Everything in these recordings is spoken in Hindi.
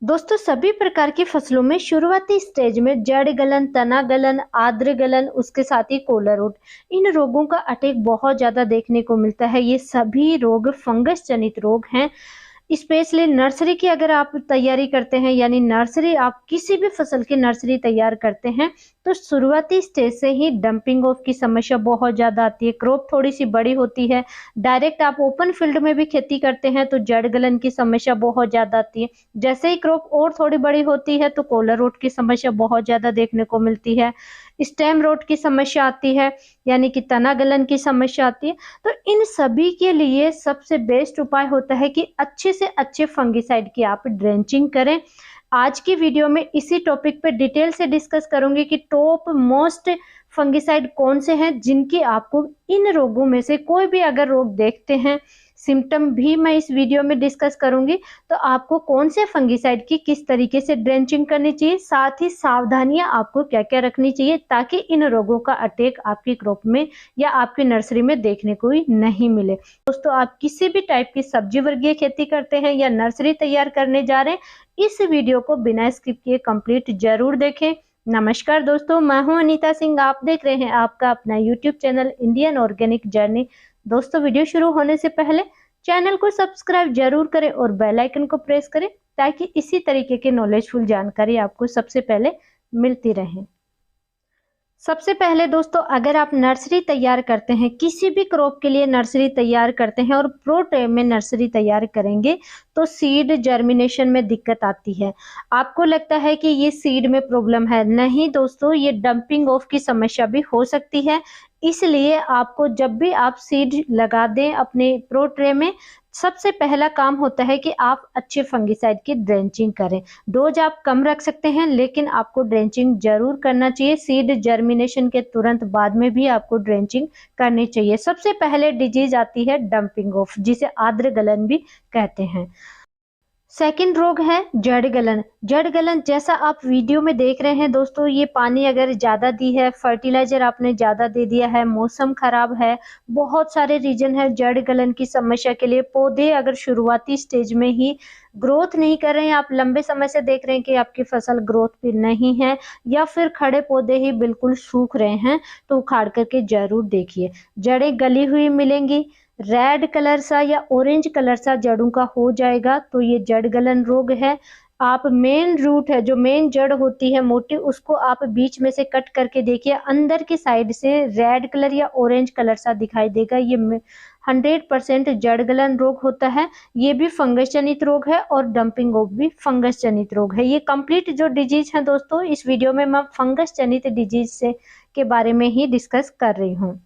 दोस्तों सभी प्रकार की फसलों में शुरुआती स्टेज में जड़ गलन, तना गलन, आद्र गलन, उसके साथ ही कोलर रोट, इन रोगों का अटैक बहुत ज्यादा देखने को मिलता है। ये सभी रोग फंगस जनित रोग हैं। स्पेशली नर्सरी की अगर आप तैयारी करते हैं, यानी नर्सरी आप किसी भी फसल की नर्सरी तैयार करते हैं, तो शुरुआती स्टेज से ही डंपिंग ऑफ की समस्या बहुत ज्यादा आती है। क्रॉप थोड़ी सी बड़ी होती है। डायरेक्ट आप ओपन फील्ड में भी खेती करते हैं तो जड़ गलन की समस्या बहुत ज्यादा आती है। जैसे ही क्रॉप और थोड़ी बड़ी होती है तो कोलर रोट की समस्या बहुत ज्यादा देखने को मिलती है। स्टेम रोट की समस्या आती है, यानी कि तना गलन की समस्या आती है। तो इन सभी के लिए सबसे बेस्ट उपाय होता है कि अच्छे से अच्छे फंगिसाइड की आप ड्रेंचिंग करें। आज की वीडियो में इसी टॉपिक पे डिटेल से डिस्कस करूंगी कि टॉप मोस्ट फंगिसाइड कौन से हैं जिनकी आपको इन रोगों में से कोई भी अगर रोग देखते हैं, सिम्टम भी मैं इस वीडियो में डिस्कस करूंगी, तो आपको कौन से फंगिसाइड की किस तरीके से ड्रेंचिंग करनी चाहिए, साथ ही सावधानियां आपको क्या क्या रखनी चाहिए ताकि इन रोगों का अटैक आपकी क्रॉप में या आपकी नर्सरी में देखने को ही नहीं मिले। दोस्तों आप किसी भी टाइप की सब्जी वर्गीय खेती करते हैं या नर्सरी तैयार करने जा रहे हैं, इस वीडियो को बिना स्किप किए कंप्लीट जरूर देखें। नमस्कार दोस्तों, मैं हूं अनीता सिंह। आप देख रहे हैं आपका अपना YouTube channel Indian organic journey. दोस्तों वीडियो शुरू होने से पहले चैनल को सब्सक्राइब जरूर करें और बेल आइकन को प्रेस करें ताकि इसी तरीके की नॉलेजफुल जानकारी आपको सबसे पहले मिलती रहे। सबसे पहले दोस्तों, अगर आप नर्सरी तैयार करते हैं, किसी भी क्रॉप के लिए नर्सरी तैयार करते हैं और प्रो ट्रे में नर्सरी तैयार करेंगे, तो सीड जर्मिनेशन में दिक्कत आती है। आपको लगता है कि ये सीड में प्रॉब्लम है, नहीं दोस्तों, ये डंपिंग ऑफ की समस्या भी हो सकती है। इसलिए आपको जब भी आप सीड लगा दें अपने प्रो ट्रे में, सबसे पहला काम होता है कि आप अच्छे फंगिसाइड की ड्रेंचिंग करें। डोज आप कम रख सकते हैं, लेकिन आपको ड्रेंचिंग जरूर करना चाहिए। सीड जर्मिनेशन के तुरंत बाद में भी आपको ड्रेंचिंग करनी चाहिए। सबसे पहले डिजीज आती है डंपिंग ऑफ, जिसे आद्र गलन भी कहते हैं। सेकंड रोग है जड़ गलन। जड़ गलन जैसा आप वीडियो में देख रहे हैं दोस्तों, ये पानी अगर ज्यादा दी है, फर्टिलाइजर आपने ज्यादा दे दिया है, मौसम खराब है, बहुत सारे रीजन है जड़ गलन की समस्या के लिए। पौधे अगर शुरुआती स्टेज में ही ग्रोथ नहीं कर रहे हैं, आप लंबे समय से देख रहे हैं कि आपकी फसल ग्रोथ पे नहीं है, या फिर खड़े पौधे ही बिल्कुल सूख रहे हैं, तो उखाड़ करके जरूर देखिए। जड़ें गली हुई मिलेंगी, रेड कलर सा या ऑरेंज कलर सा जड़ों का हो जाएगा, तो ये जड़ गलन रोग है। आप मेन रूट है, जो मेन जड़ होती है मोटी, उसको आप बीच में से कट करके देखिए, अंदर की साइड से रेड कलर या ऑरेंज कलर सा दिखाई देगा। ये 100% जड़ गलन रोग होता है। ये भी फंगस जनित रोग है और डंपिंग ऑफ भी फंगस जनित रोग है। ये कंप्लीट जो डिजीज है दोस्तों, इस वीडियो में मैं फंगस जनित डिजीज से के बारे में ही डिस्कस कर रही हूँ।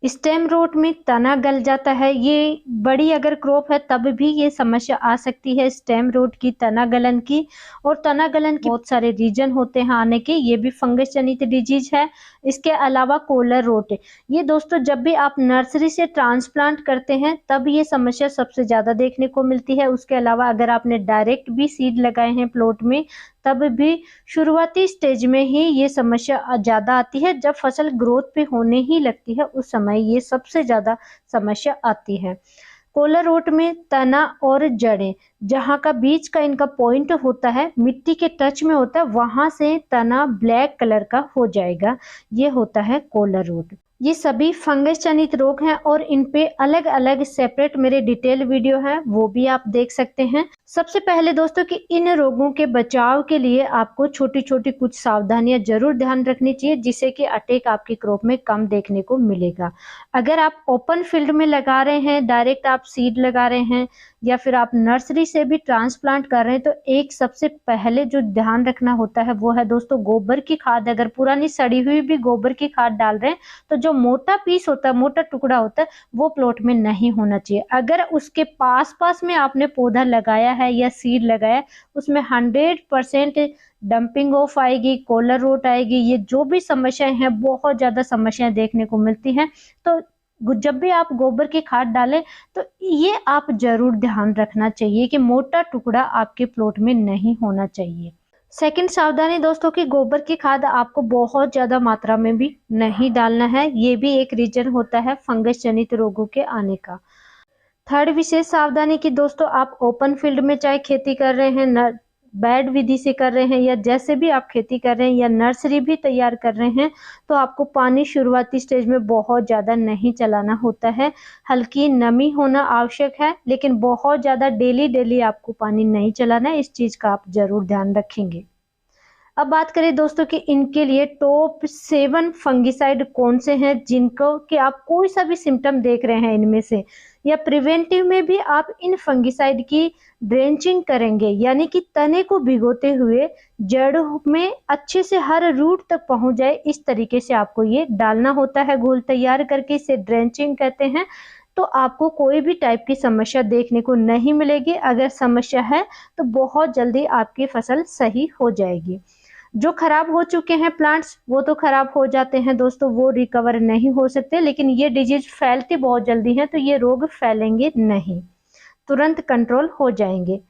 स्टेम रोट में तना गल जाता है। ये बड़ी अगर क्रॉप है तब भी ये समस्या आ सकती है, स्टेम रोट की, तना गलन की। और तना गलन के बहुत सारे रीजन होते हैं आने के, ये भी फंगस जनित डिजीज है। इसके अलावा कोलर रोट, ये दोस्तों जब भी आप नर्सरी से ट्रांसप्लांट करते हैं तब ये समस्या सबसे ज्यादा देखने को मिलती है। उसके अलावा अगर आपने डायरेक्ट भी सीड लगाए हैं प्लॉट में, तब भी शुरुआती स्टेज में ही ये समस्या ज्यादा आती है। जब फसल ग्रोथ पे होने ही लगती है उस समय ये सबसे ज्यादा समस्या आती है। कोलर रोट में तना और जड़ें, जहां का बीच का इनका पॉइंट होता है, मिट्टी के टच में होता है, वहां से तना ब्लैक कलर का हो जाएगा, ये होता है कोलर रोट। ये सभी फंगस जनित रोग हैं और इन पे अलग अलग सेपरेट मेरे डिटेल वीडियो है, वो भी आप देख सकते हैं। सबसे पहले दोस्तों कि इन रोगों के बचाव के लिए आपको छोटी छोटी कुछ सावधानियां जरूर ध्यान रखनी चाहिए, जिससे कि अटैक आपकी क्रॉप में कम देखने को मिलेगा। अगर आप ओपन फील्ड में लगा रहे हैं, डायरेक्ट आप सीड लगा रहे हैं, या फिर आप नर्सरी से भी ट्रांसप्लांट कर रहे हैं, तो एक सबसे पहले जो ध्यान रखना होता है वो है दोस्तों गोबर की खाद। अगर पुरानी सड़ी हुई भी गोबर की खाद डाल रहे हैं, तो जो मोटा पीस होता है, मोटा टुकड़ा होता है, वो प्लॉट में नहीं होना चाहिए। अगर उसके पास पास में आपने पौधा लगाया है या सीड लगाया, उसमें 100% डंपिंग ऑफ आएगी, कोलर रोट आएगी। ये जो भी समस्याएं हैं, बहुत ज्यादा समस्याएं देखने को मिलती हैं। तो जब भी आप गोबर की खाद डालें, तो ये आप जरूर ध्यान रखना चाहिए कि मोटा टुकड़ा आपके प्लॉट में नहीं होना चाहिए। सेकंड सावधानी दोस्तों की गोबर की खाद आपको बहुत ज्यादा मात्रा में भी नहीं डालना है, ये भी एक रीजन होता है फंगस जनित रोगों के आने का। थर्ड विशेष सावधानी की दोस्तों, आप ओपन फील्ड में चाहे खेती कर रहे हैं, बेड विधि से कर रहे हैं या जैसे भी आप खेती कर रहे हैं या नर्सरी भी तैयार कर रहे हैं, तो आपको पानी शुरुआती स्टेज में बहुत ज़्यादा नहीं चलाना होता है। हल्की नमी होना आवश्यक है, लेकिन बहुत ज़्यादा डेली आपको पानी नहीं चलाना है, इस चीज़ का आप ज़रूर ध्यान रखेंगे। अब बात करें दोस्तों कि इनके लिए टॉप 7 फंगिसाइड कौन से हैं जिनको कि आप कोई सा भी सिम्टम देख रहे हैं इनमें से, या प्रिवेंटिव में भी आप इन फंगिसाइड की ड्रेंचिंग करेंगे, यानी कि तने को भिगोते हुए जड़ में अच्छे से हर रूट तक पहुंच जाए, इस तरीके से आपको ये डालना होता है। घोल तैयार करके इसे ड्रेंचिंग कहते हैं। तो आपको कोई भी टाइप की समस्या देखने को नहीं मिलेगी। अगर समस्या है तो बहुत जल्दी आपकी फसल सही हो जाएगी। जो खराब हो चुके हैं प्लांट्स वो तो खराब हो जाते हैं दोस्तों, वो रिकवर नहीं हो सकते, लेकिन ये डिजीज फैलती बहुत जल्दी है, तो ये रोग फैलेंगे नहीं, तुरंत कंट्रोल हो जाएंगे।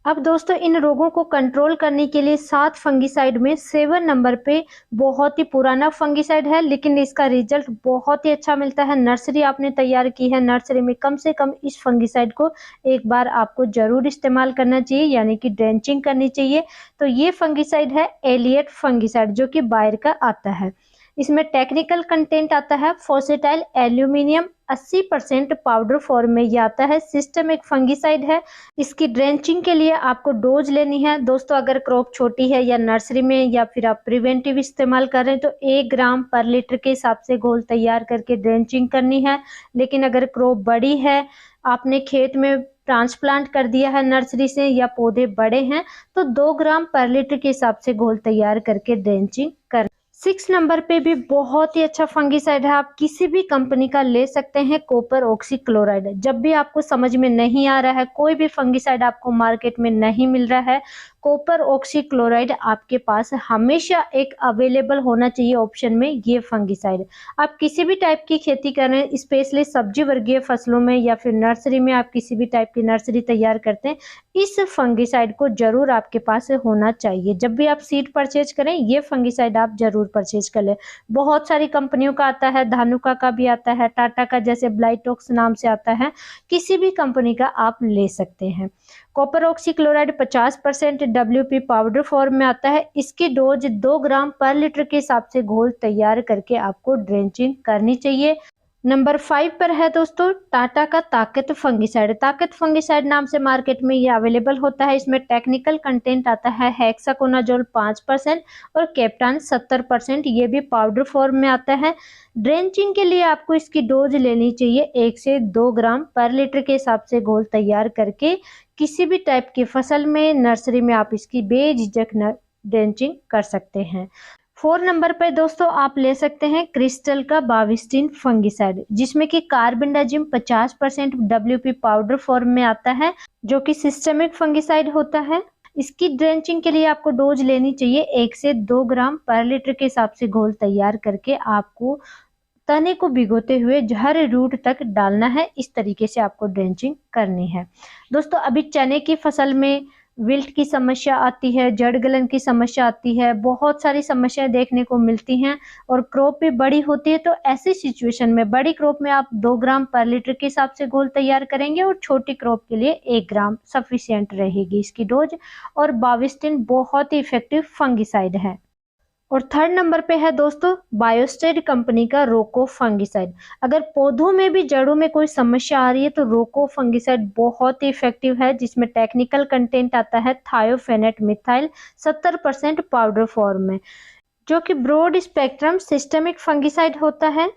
अब दोस्तों इन रोगों को कंट्रोल करने के लिए 7 फंगिसाइड में 7 नंबर पे बहुत ही पुराना फंगिसाइड है, लेकिन इसका रिजल्ट बहुत ही अच्छा मिलता है। नर्सरी आपने तैयार की है, नर्सरी में कम से कम इस फंगिसाइड को एक बार आपको जरूर इस्तेमाल करना चाहिए, यानी कि ड्रेंचिंग करनी चाहिए। तो ये फंगिसाइड है एलियट फंगिसाइड, जो कि बायर का आता है। इसमें टेक्निकल कंटेंट आता है फोसेटाइल एल्यूमिनियम, 80% पाउडर फॉर्म में ये आता है। सिस्टमिक फंगिसाइड है। इसकी ड्रेंचिंग के लिए आपको डोज लेनी है दोस्तों। अगर क्रॉप छोटी है या नर्सरी में या फिर आप प्रिवेंटिव इस्तेमाल कर रहे हैं तो 1 ग्राम पर लीटर के हिसाब से घोल तैयार करके ड्रेंचिंग करनी है। लेकिन अगर क्रॉप बड़ी है, आपने खेत में ट्रांसप्लांट कर दिया है नर्सरी से या पौधे बड़े हैं, तो 2 ग्राम पर लीटर के हिसाब से घोल तैयार करके ड्रेंचिंग कर। 6 नंबर पे भी बहुत ही अच्छा फंगिसाइड है, आप किसी भी कंपनी का ले सकते हैं, कॉपर ऑक्सीक्लोराइड। जब भी आपको समझ में नहीं आ रहा है, कोई भी फंगिसाइड आपको मार्केट में नहीं मिल रहा है, कॉपर ऑक्सीक्लोराइड आपके पास हमेशा एक अवेलेबल होना चाहिए ऑप्शन में। ये फंगिसाइड आप किसी भी टाइप की खेती कर रहे हैं, स्पेशली सब्जी वर्गीय फसलों में या फिर नर्सरी में आप किसी भी टाइप की नर्सरी तैयार करते हैं, इस फंगिसाइड को जरूर आपके पास होना चाहिए। जब भी आप सीड परचेज करें ये फंगिसाइड आप जरूर परचेज कर ले। बहुत सारी कंपनियों का आता है, धानुका का भी आता है, टाटा का जैसे ब्लाइटॉक्स नाम से आता है, किसी भी कंपनी का आप ले सकते हैं। Copper oxychloride 50% WP powder form में आता है। इसकी डोज 2 ग्राम पर लीटर के हिसाब से घोल तैयार करके आपको ड्रेंचिंग करनी चाहिए। नंबर 5 पर है दोस्तों टाटा का ताकत फंगिसाइड। ताकत फंगिसाइड नाम से मार्केट में ये अवेलेबल होता है। इसमें टेक्निकल कंटेंट आता है हेक्साकोनाजोल 5% और कैप्टान 70%, ये भी पाउडर फॉर्म में आता है। ड्रेंचिंग के लिए आपको इसकी डोज लेनी चाहिए 1 से 2 ग्राम पर लीटर के हिसाब से घोल तैयार करके किसी भी टाइप की फसल में नर्सरी में आप इसकी बेझिझक ड्रेंचिंग कर सकते हैं। 4 नंबर पर दोस्तों आप ले सकते हैं क्रिस्टल का बाविस्टिन फंगिसाइड, जिसमें कि कार्बेंडाजिम 50% WP पाउडर फॉर्म में आता है, जो कि सिस्टमिक फंगिसाइड होता है। इसकी ड्रेंचिंग के लिए आपको डोज लेनी चाहिए 1 से 2 ग्राम पर लीटर के हिसाब से घोल तैयार करके आपको तने को भिगोते हुए हर रूट तक डालना है। इस तरीके से आपको ड्रेंचिंग करनी है। दोस्तों अभी चने की फसल में विल्ट की समस्या आती है, जड़ गलन की समस्या आती है, बहुत सारी समस्याएं देखने को मिलती हैं और क्रॉप भी बड़ी होती है। तो ऐसी सिचुएशन में बड़ी क्रॉप में आप 2 ग्राम पर लीटर के हिसाब से घोल तैयार करेंगे और छोटी क्रॉप के लिए 1 ग्राम सफिशिएंट रहेगी इसकी डोज। और बाविस्टिन बहुत ही इफेक्टिव फंगिसाइड है। और 3rd नंबर पे है दोस्तों बायोस्टेड कंपनी का रोको फंगिसाइड। अगर पौधों में भी जड़ों में कोई समस्या आ रही है तो रोको फंगिसाइड बहुत ही इफेक्टिव है, जिसमें टेक्निकल कंटेंट आता है थायोफेनेट मिथाइल 70% पाउडर फॉर्म में, जो कि ब्रॉड स्पेक्ट्रम सिस्टमिक फंगिसाइड होता है।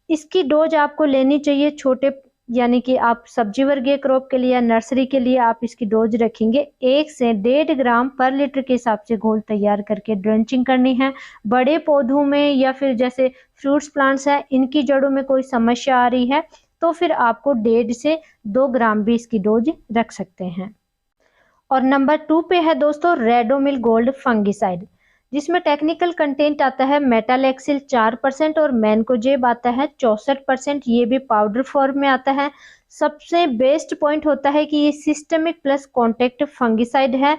इसकी डोज आपको लेनी चाहिए छोटे, यानी कि आप सब्जी वर्गीय क्रॉप के लिए या नर्सरी के लिए आप इसकी डोज रखेंगे 1 से 1.5 ग्राम पर लीटर के हिसाब से घोल तैयार करके ड्रेंचिंग करनी है। बड़े पौधों में या फिर जैसे फ्रूट्स प्लांट्स है, इनकी जड़ों में कोई समस्या आ रही है तो फिर आपको 1.5 से 2 ग्राम भी इसकी डोज रख सकते हैं। और नंबर 2 पे है दोस्तों रेडोमिल गोल्ड फंगिसाइड, जिसमें टेक्निकल कंटेंट आता है मेटालेक्सिल 4% और मैनकोजेब आता है 64%, ये भी पाउडर फॉर्म में आता है। सबसे बेस्ट पॉइंट होता है कि ये सिस्टमिक प्लस कॉन्टैक्ट फंगिसाइड है।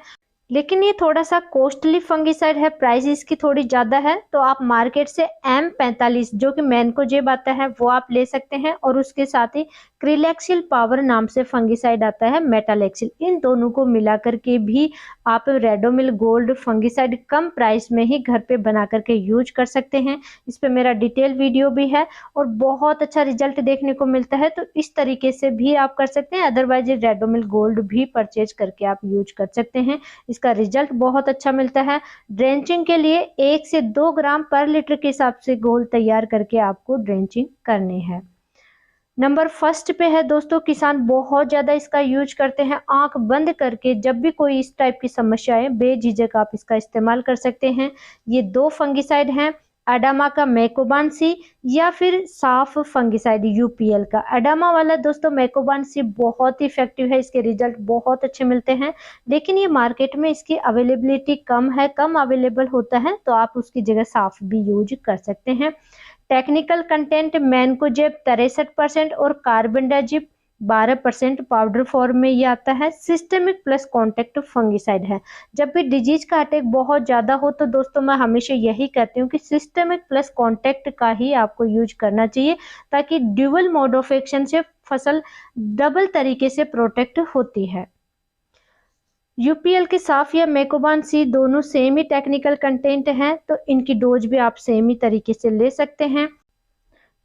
लेकिन ये थोड़ा सा कॉस्टली फंगिसाइड है, प्राइस इसकी थोड़ी ज़्यादा है। तो आप मार्केट से M45 जो कि मैनकोजेब आता है वो आप ले सकते हैं, और उसके साथ ही क्रिलेक्सिल पावर नाम से फंगिसाइड आता है मेटालेक्सिल। इन दोनों को मिला करके भी आप रेडोमिल गोल्ड फंगिसाइड कम प्राइस में ही घर पे बना करके यूज कर सकते हैं। इस पे मेरा डिटेल वीडियो भी है और बहुत अच्छा रिजल्ट देखने को मिलता है। तो इस तरीके से भी आप कर सकते हैं, अदरवाइज रेडोमिल गोल्ड भी परचेज करके आप यूज कर सकते हैं। इसका रिजल्ट बहुत अच्छा मिलता है। ड्रेंचिंग के लिए 1 से 2 ग्राम पर लीटर के हिसाब से घोल तैयार करके आपको ड्रेंचिंग करनी है। नंबर फर्स्ट पे है दोस्तों, किसान बहुत ज़्यादा इसका यूज करते हैं। आंख बंद करके जब भी कोई इस टाइप की समस्या है, बेझिझक आप इसका इस्तेमाल कर सकते हैं। ये 2 फंगिसाइड हैं, अडामा का मैकोबान सी या फिर साफ फंगिसाइड यूपीएल का। अडामा वाला दोस्तों मैकोबान सी बहुत ही इफेक्टिव है, इसके रिजल्ट बहुत अच्छे मिलते हैं, लेकिन ये मार्केट में इसकी अवेलेबिलिटी कम है, कम अवेलेबल होता है, तो आप उसकी जगह साफ भी यूज कर सकते हैं। टेक्निकल कंटेंट मैनकोजेब 63% और कार्बेंडाजिब 12% पाउडर फॉर्म में ये आता है। सिस्टेमिक प्लस कॉन्टेक्ट फंगिसाइड है। जब भी डिजीज का अटैक बहुत ज़्यादा हो तो दोस्तों मैं हमेशा यही कहती हूँ कि सिस्टेमिक प्लस कॉन्टेक्ट का ही आपको यूज करना चाहिए, ताकि ड्यूअल मोड ऑफ एक्शन से फसल डबल तरीके से प्रोटेक्ट होती है। यूपीएल के साफ या मैकोबान सी दोनों सेम ही टेक्निकल कंटेंट हैं, तो इनकी डोज भी आप सेम ही तरीके से ले सकते हैं।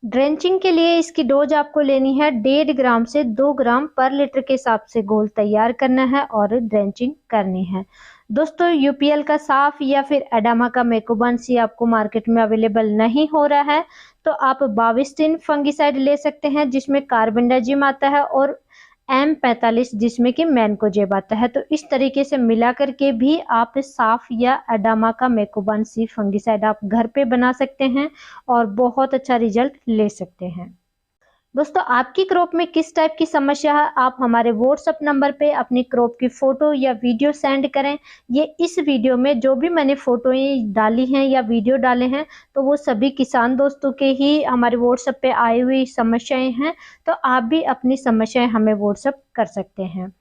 ड्रेंचिंग के लिए इसकी डोज आपको लेनी है 1.5 ग्राम से 2 ग्राम पर लीटर के हिसाब से घोल तैयार करना है और ड्रेंचिंग करनी है। दोस्तों यूपीएल का साफ या फिर अडामा का मैकोबान सी आपको मार्केट में अवेलेबल नहीं हो रहा है, तो आप बाविस्टिन फंगिसाइड ले सकते हैं जिसमें कार्बेंडाजिम आता है, और M45 जिसमें कि मैनकोजेब आता है। तो इस तरीके से मिला करके भी आप साफ या अडामा का मैकोबान सी फंगिसाइड आप घर पे बना सकते हैं और बहुत अच्छा रिजल्ट ले सकते हैं। दोस्तों आपकी क्रॉप में किस टाइप की समस्या है, आप हमारे व्हाट्सएप नंबर पे अपनी क्रॉप की फोटो या वीडियो सेंड करें। ये इस वीडियो में जो भी मैंने फोटोएं डाली हैं या वीडियो डाले हैं, तो वो सभी किसान दोस्तों के ही हमारे व्हाट्सएप पे आई हुई समस्याएं हैं। तो आप भी अपनी समस्याएं हमें व्हाट्सएप कर सकते हैं।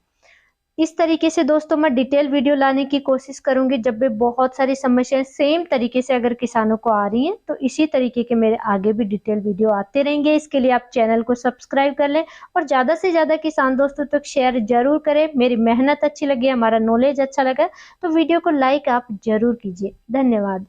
इस तरीके से दोस्तों मैं डिटेल वीडियो लाने की कोशिश करूंगी। जब भी बहुत सारी समस्याएं सेम तरीके से अगर किसानों को आ रही हैं, तो इसी तरीके के मेरे आगे भी डिटेल वीडियो आते रहेंगे। इसके लिए आप चैनल को सब्सक्राइब कर लें और ज़्यादा से ज़्यादा किसान दोस्तों तक शेयर जरूर करें। मेरी मेहनत अच्छी लगी, हमारा नॉलेज अच्छा लगा तो वीडियो को लाइक आप जरूर कीजिए। धन्यवाद।